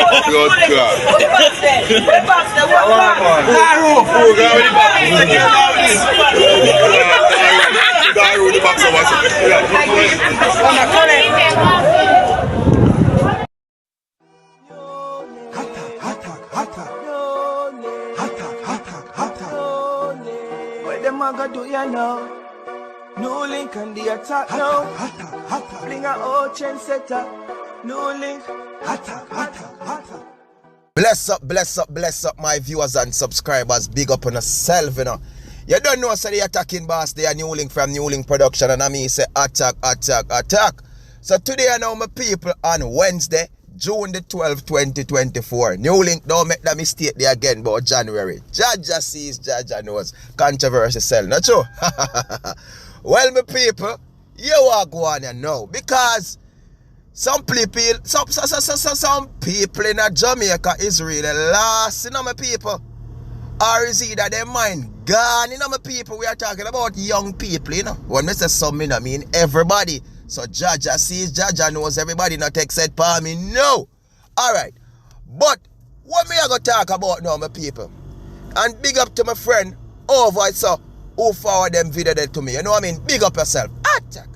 Good God. Daru the box of us. What them a go do ya now? NEWLINK and the attack now. Bring a old chain setter. NEWLINK. Bless up, my viewers and subscribers. Big up on yourself, you know. You don't know, so the attacking boss, they are NEWLINK from NEWLINK Production, and I mean, say attack. So today, I know my people on Wednesday, June the 12th, 2024. NEWLINK, don't make that mistake there again about January. Jaja sees, Jaja knows. Controversy sell, not true? Well, my people, you are going to know, because some people in Jamaica is really lost, you know, my people. Or is either their mind gone, you know, my people. We are talking about young people, you know. When I say some, I mean everybody. So Jaja sees, Jaja knows, everybody not take said for me, no. Alright. But what me I go talk about now, my people? And big up to my friend over so who forward them video to me. You know what I mean? Big up yourself. Attack.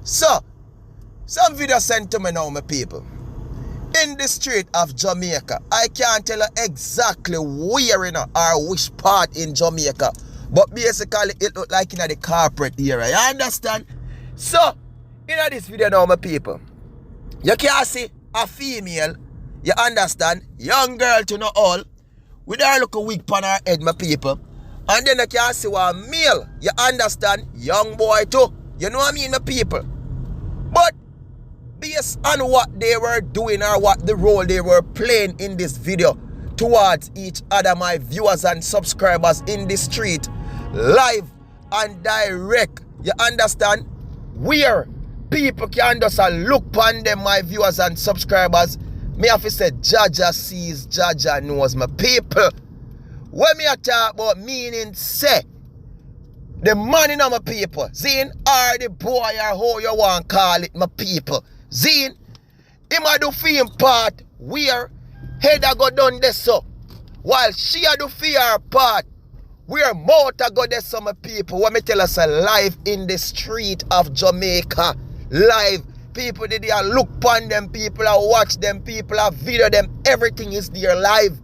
So, some video sent to me now, my people. In the street of Jamaica, I can't tell you exactly where, you know, or which part in Jamaica. But basically, it look like in the corporate area. You understand? So, in this video now, my people, you can see a female, you understand, young girl to know all, with her look a wig on her head, my people. And then you can see one male, you understand, young boy too. You know what I mean, my people? But based on what they were doing or what the role they were playing in this video towards each other, my viewers and subscribers in the street, live and direct, you understand, where people can just look upon them, my viewers and subscribers, me have to say, Jaja sees, Jaja knows, my people. When me a talk about meaning, say, the man in my people, Zine, or the boy or how you want to call it, my people. Zine, him a do for him part where head a go down this so, while she a do for her part where mouth a go this so, my people. What me tell us, live in the street of Jamaica, live. People did they look upon them, people are watch them, people are video them, everything is there live.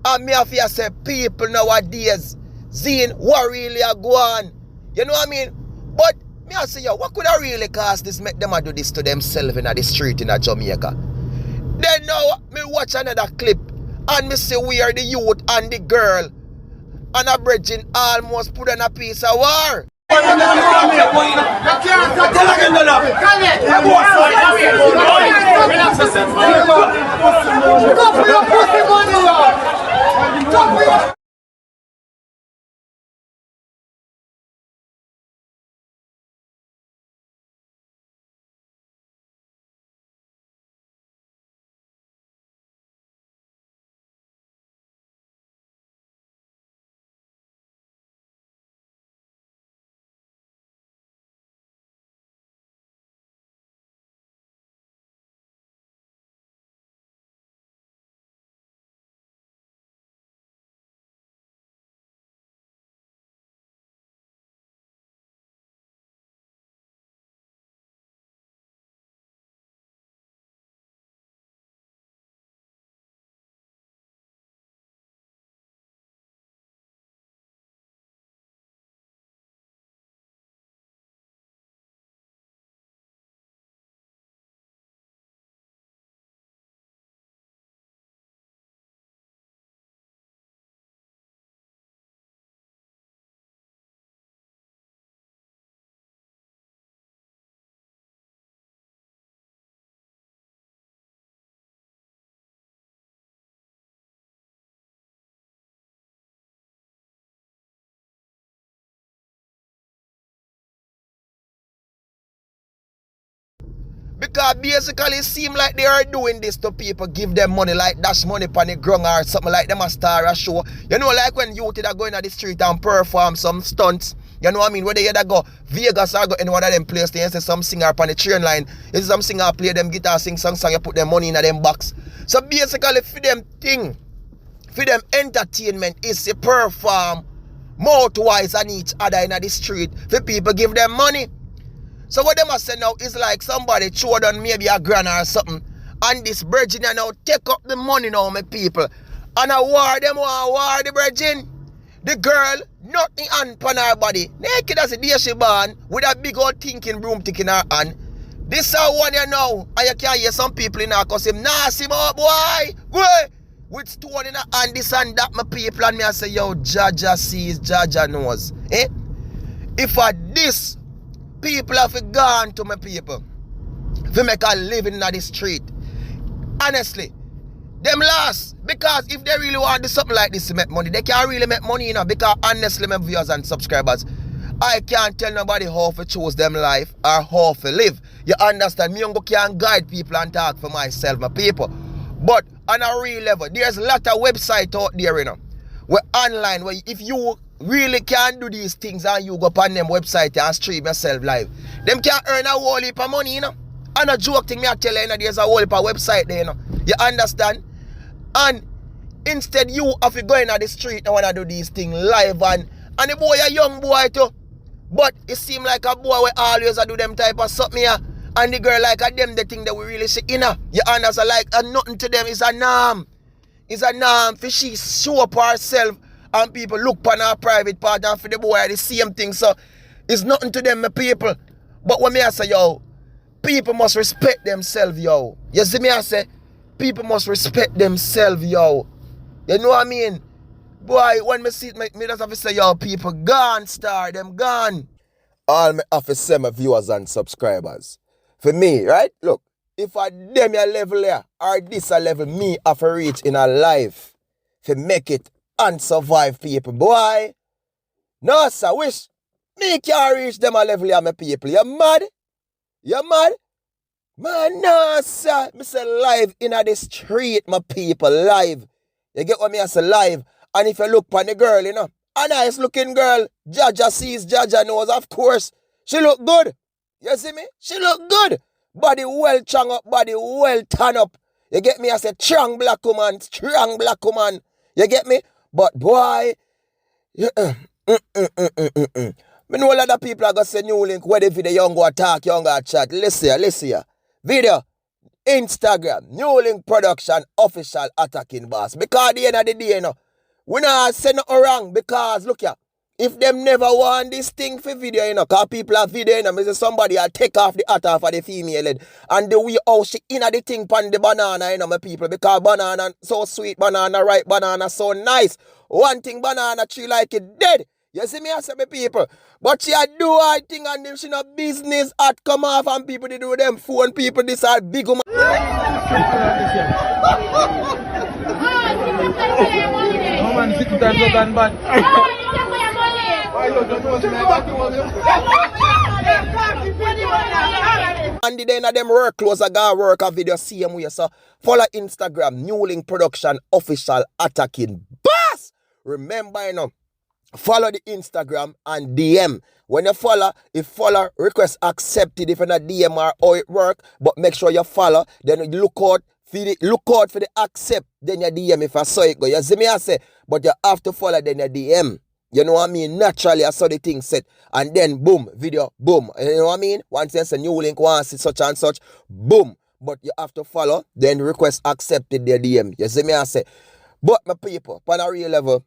And me have to say, people nowadays, Zine, what really are going? You know what I mean? But me have to say, yo, what could I really cause this, make them do this to themselves in the street in Jamaica? Then now, me watch another clip, and me see where the youth and the girl and a bridging almost put on a piece of war. Because basically it seem like they are doing this to people, give them money like dash money on the ground or something like them a star a show. You know, like when youth are going on the street and perform some stunts. You know what I mean? Whether you go Vegas or go any one of them places, they say some singer up on the train line. You see some singer play them guitar, sing song, you put them money in them box. So basically for them thing, for them entertainment is to perform mouth-wise on each other in the street. For people give them money. So what them say now is like somebody throw down maybe a grand or something. And this virgin now take up the money now, my people. And a war them want war the virgin. The girl, nothing on her body. Naked as a day she born, with a big old thinking broomstick in her hand. This is one you know. And you can hear some people in her cause him nasty boy. Go with stone in her hand, this and that, my people. And me I say, yo, Jaja sees, Jaja knows. Eh? If for this, people have gone to my people. If make a living in the street. Honestly. Them lost. Because if they really want to do something like this to make money, they can't really make money, you know. Because honestly, my viewers and subscribers, I can't tell nobody how to choose them life or how to live. You understand? Me can't guide people and talk for myself, my people. But on a real level, there's a lot of websites out there, you know. Where online, where if you really can't do these things and you go on them website and stream yourself live, them can earn a whole heap of money, you know. And a joke thing me I tell you, you know, there's a whole heap of website there, you know. You understand? And instead you have to go in the street and want to do these things live and the boy a young boy too. But it seem like a boy we always do them type of something here. And the girl like a them the thing that we really see in her. You understand? Like nothing to them is a norm. It's a norm for she show up herself and people look on her private part and for the boy the same thing. So it's nothing to them, my people. But when me I say, yo, people must respect themselves, yo. You see me I say? People must respect themselves, yo. You know what I mean? Boy, when me see it, me just have to say, yo, people gone, star, them gone. All me have to say, my viewers and subscribers. For me, right? Look, if I them a level here, or this a level me have to reach in a life, to make it and survive, people. Boy, no, sir, wish me can't reach them a level here, my people. You mad? You mad? Man, no, sir. Me say live in the street, my people, live. You get what me I say, live. And if you look on the girl, you know, a nice looking girl, Jaja sees, Jaja knows, of course. She look good. You see me? She look good. Body well chang up, body well tan up. You get me? I say, strong black woman, strong black woman. You get me? But boy, me know a lot of people are going to say NEWLINK, where the video young go talk, young go chat. Listen here. Video, Instagram, NEWLINK production, official attacking boss. Because at the end of the day, you know, we not say nothing wrong. Because look here, if them never want this thing for video, you know, because people have video, you know, say somebody will take off the hat off of the female head. And the way how she in the thing pan the banana, you know, my people. Because banana so sweet, banana ripe, banana so nice. One thing banana tree like it dead. You see me, I say, my people. But she a do her thing and them she no business at come off and people they do them phone people this are big woman. And the end of them work close I got work a video same way. So follow Instagram, NEWLINK production official attacking boss. Remember, you know. Follow the Instagram and DM. When you follow, if follow, request accepted if you're not DM or how it work. But make sure you follow. Then you look out for the accept. Then you DM if I saw it go. You see me I say, but you have to follow then you DM. You know what I mean? Naturally I saw the thing set. And then boom, video, boom. You know what I mean? Once you say NEWLINK wants it such and such, boom. But you have to follow, then request accepted their DM. You see me I say. But my people, on a real level,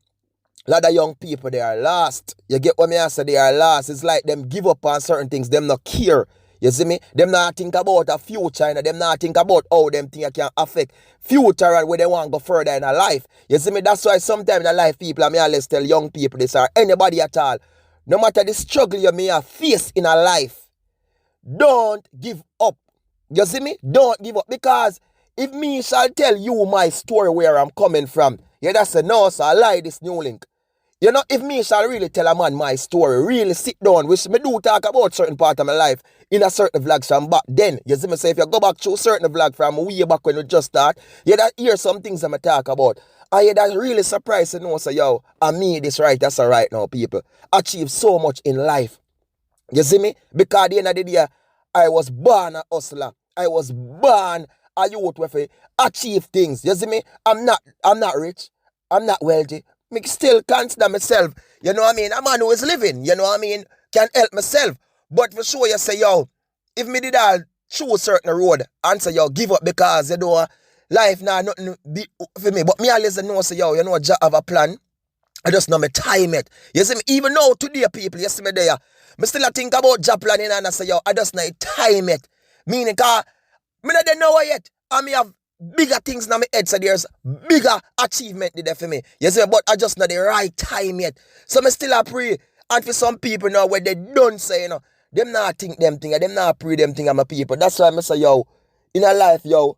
a lot of young people, they are lost. You get what me I say? They are lost. It's like them give up on certain things. Them not care. You see me? Them not think about a future. And them not think about how them things can affect future and where they want to go further in their life. You see me? That's why sometimes in the life people, I may always tell young people this or anybody at all. No matter the struggle you may have faced in a life, don't give up. You see me? Don't give up. Because if me shall tell you my story where I'm coming from, yeah, that's a no, so I lie this NEWLINK. You know, if me shall really tell a man my story, really sit down, which me do talk about certain part of my life in a certain vlogs from back then. You see me say, if you go back to certain vlog from way back when we just start, you that hear some things that I talk about. And you that really surprised to know, so yo, I made this right, that's all right now, people. Achieve so much in life. You see me? Because at the end of the day, I was born a hustler. I was born a youth with achieve things. You see me? I'm not rich. I'm not wealthy. Me still consider myself, you know what I mean, a man who is living, you know what I mean, can help myself. But for sure you say, yo, if me did all choose certain road, answer yo, give up because, you know, life now nothing for me. But me always know, say, yo, you know, I have a plan. I just know me time it. You see me, even now today, people, you see me there, me still a think about job planning and I say, yo, I just know time it. Meaning, cause me not know yet. And me have bigger things in my head, so there's bigger achievement there for me. You see, but I just not the right time yet. So me still a pray. And for some people now, where they don't say, you know, them not think them thing, them not pray them thing, I'm a people. That's why I say, yo, in a life, yo,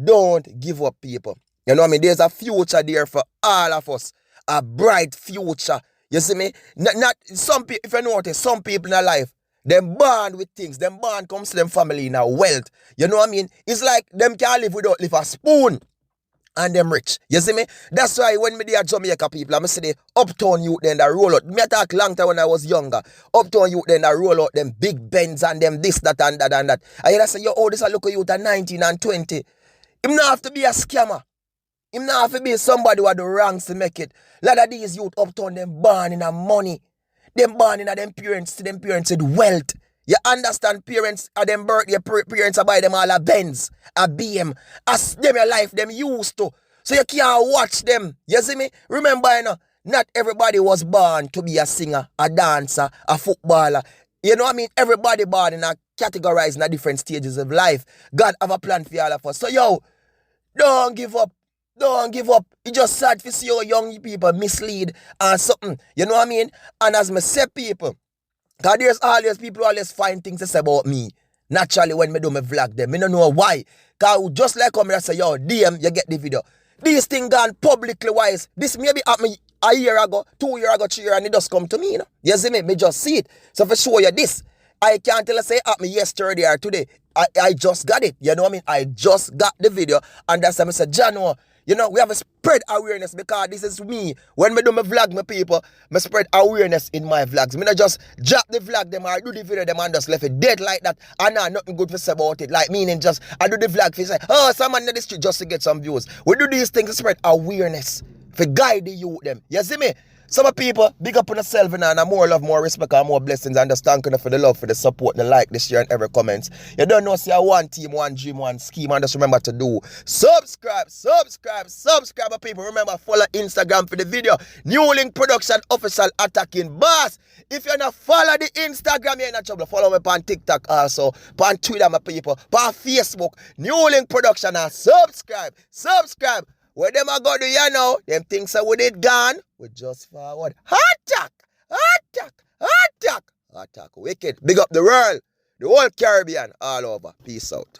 don't give up, people. You know what I mean? There's a future there for all of us. A bright future. You see me? Not some people, if you notice, some people in a life, them born with things. Them born comes to them family in a wealth. You know what I mean? It's like them can't live without live a spoon. And them rich. You see me? That's why when me there Jamaica people, I see the uptown youth then that roll out. Me I talk long time when I was younger. Uptown youth then that roll out them big Benz and them this, that, and that, and that. And you say, yo, oh, this a look at youth at 19 and 20. Him not have to be a scammer. Him not have to be somebody who had the ranks to make it. A lot of these youth uptown, them born in a money. Them born in a them parents with wealth. You understand, parents are them birthday, parents are buy them all a Benz, a BM. As them your life, them used to. So you can't watch them. You see me? Remember, you know, not everybody was born to be a singer, a dancer, a footballer. You know what I mean? Everybody born in a categorized in a different stages of life. God have a plan for all of us. So yo, don't give up. Don't give up. It's just sad to see how young people mislead and something. You know what I mean? And as me say, people, because there's always people who always find things to say about me. Naturally, when me do my vlog them, me don't know why. Because just like when I say, yo, DM, you get the video. This thing gone publicly wise. This maybe happened a year ago, 2 years ago, 3 years, and it just come to me, you know. You see me? Me just see it. So for show you this, I can't tell you say it happened yesterday or today. I just got it. You know what I mean? I just got the video. And that's why I said, Jano, you know, we have to spread awareness because this is me. When I do my vlog, my people, I spread awareness in my vlogs. I not just drop the vlog them or do the video them and just left it dead like that. And now nothing good to say about it. Like meaning just, I do the vlog for say, oh, someone in the street just to get some views. We do these things to spread awareness. For guide the youth them. You see me? Some people, big up on yourself and more love, more respect and more blessings. And just thank you for the love, for the support, the like, the share and every comments. You don't know, see one team, one dream, one scheme. And just remember to do subscribe, people. Remember, follow Instagram for the video. NEWLINK Production Official Attacking Boss. If you're not follow the Instagram, you're not trouble. Follow me on TikTok also. On Twitter, my people. On Facebook, NEWLINK Production. And subscribe. Where them a go do you know? Them things are with it gone. We just forward. Attack. Wicked. Big up the world. The whole Caribbean all over. Peace out.